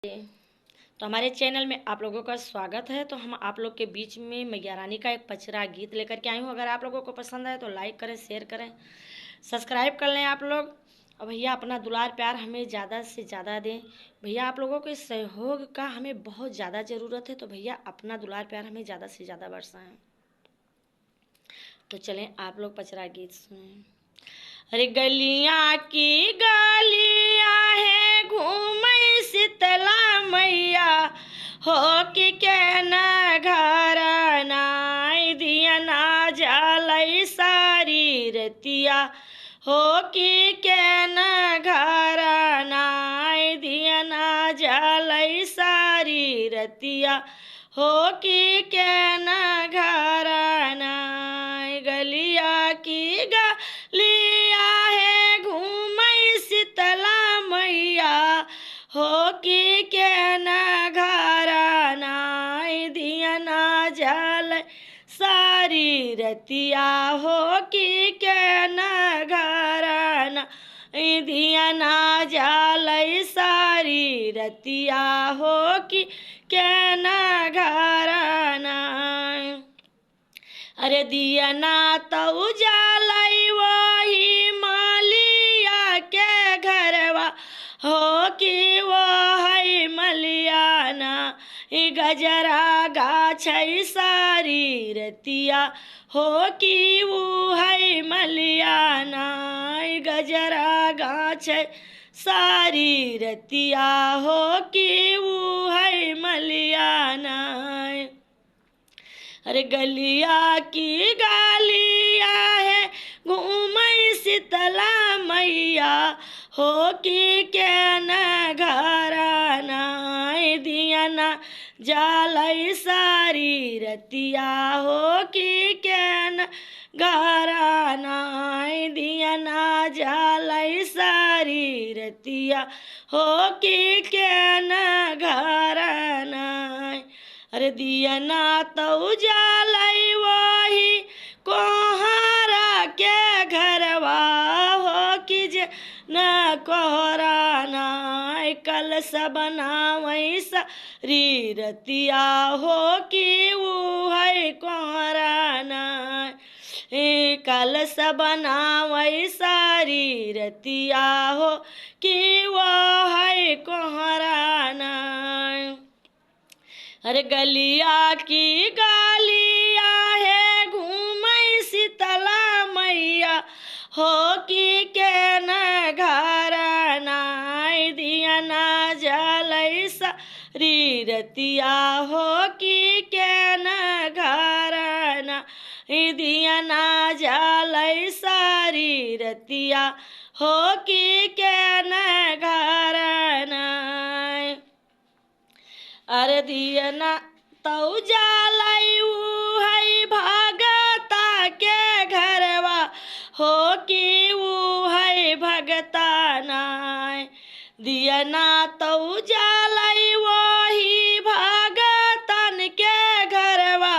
तो हमारे चैनल में आप लोगों का स्वागत है। तो हम आप लोग के बीच में मैया रानी का एक पचरा गीत लेकर के आई हूँ। अगर आप लोगों को पसंद आए तो लाइक करें, शेयर करें, सब्सक्राइब कर लें आप लोग। और भैया अपना दुलार प्यार हमें ज़्यादा से ज़्यादा दें। भैया आप लोगों के सहयोग का हमें बहुत ज़्यादा ज़रूरत है। तो भैया अपना दुलार प्यार हमें ज़्यादा से ज़्यादा बरसाएं। तो चलें आप लोग पचरा गीत सुनें। अरे गलियाँ की गलियाँ है घूमई शीतला मैया, हो कि के न घर नाई दिया ना जलई सारी रतिया, हो कि के न घर नाई दिया ना जलई सारी रतिया, हो कि के न घर नाई। गलिया की गलिया है घूमई शीतला मैया, हो कि के न घर नाई दिया ना जल सारी रतिया, हो कि के न घर नाई दिया ना जल सारी रतिया, हो कि के न घर नाई। अरे दिया ना तो उजालाई वही मालिया के घरवा, हो कि वो है मलियाना गजरा गाछ सारी रतिया, हो कि वो है मलियाना गजरा गाछ सारी रतिया, हो कि वो है मलियाना। अरे गलिया की गलिया है घूमई शीतला मैया, हो कि के न घर नाई दिया ना जलई सारी रतिया, हो कि के न घर नाई दिया ना जलई सारी रतिया, हो कि के न घर नाई। अरे दिया ना तो उजालाई वही कोहरा के घरवा, हो कि जे न कोहरा नाई कलश बनावई सारी रतिया, हो कि वो है कोहरा नाई कलश बनावई सारी रतिया, हो कि वो है कोहरा नाई। अरे गलिया की गलिया है घूमई शीतला मैया, हो कि के न घर नाई दिया ना जलई सारी रतिया, हो कि के न घर नाई दिया ना जलई सारी रतिया, हो कि के न घर नाई। अरे दिया ना तो जलई है भगता के घरवा, हो कि वो है भगता नाई दिया ना तो जलई वही भगतन के घरवा,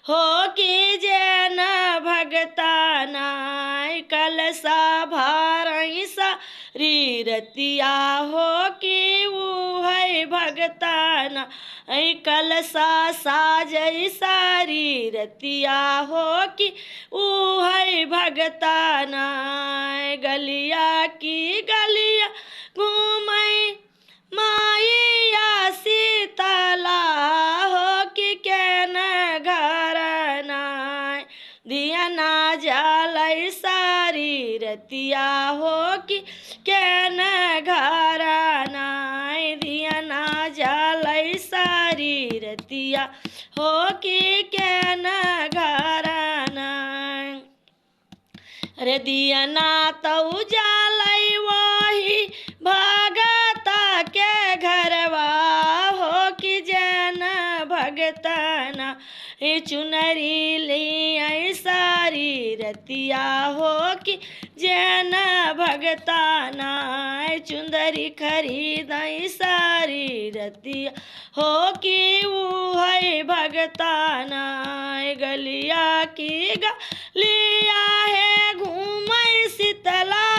हो कि जे न भगता नाई कलसा भरई सारी रतिया, हो कि वो है भगता नाई कलसा साजई सारी रतिया, हो कि वो है भगता नाई। गलिया की गलिया घूमई माइया शीतला, हो कि के न घर नाई दिया ना जलई सारी रतिया, हो कि के न घर नाई दिया ना जलई सारी रतिया, हो कि के न घर नाई। अरे दिया ना तो जलई वही भगता के घरवा, हो कि जे न भगता ना चुनरी ली सारी रतिया, हो कि जे न भगता नाई चुंदरी खरीदई सारी रतिया, हो कि वो है भगता नाई। गलिया की गलिया है घूमई शीतला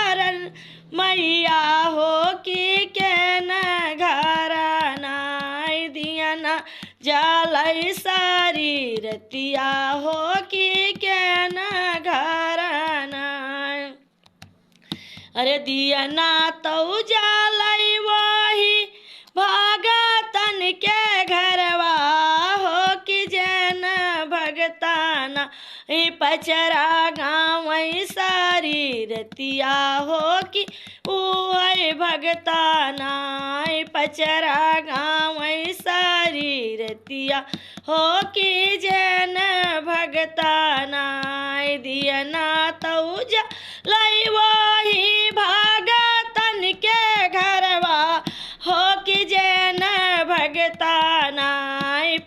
मैया, हो कि के न घर जालई सारी रतिया हो कि के न घरना। अरे दिया ना तो जालई वही भगतन के घरवा हो कि जैन भगताना। पचरा गाँव सारी रतिया हो कि उह भगताना। पचरा गाँव सारी रतिया हो कि जैन भगताना। दिया ना तो जालई वही भगतन के घरवा हो कि जैन भगताना।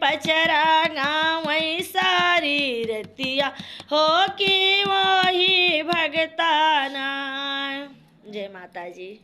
पचरा गाँव सारी रतिया हो कि वही भगताना। जय माता जी।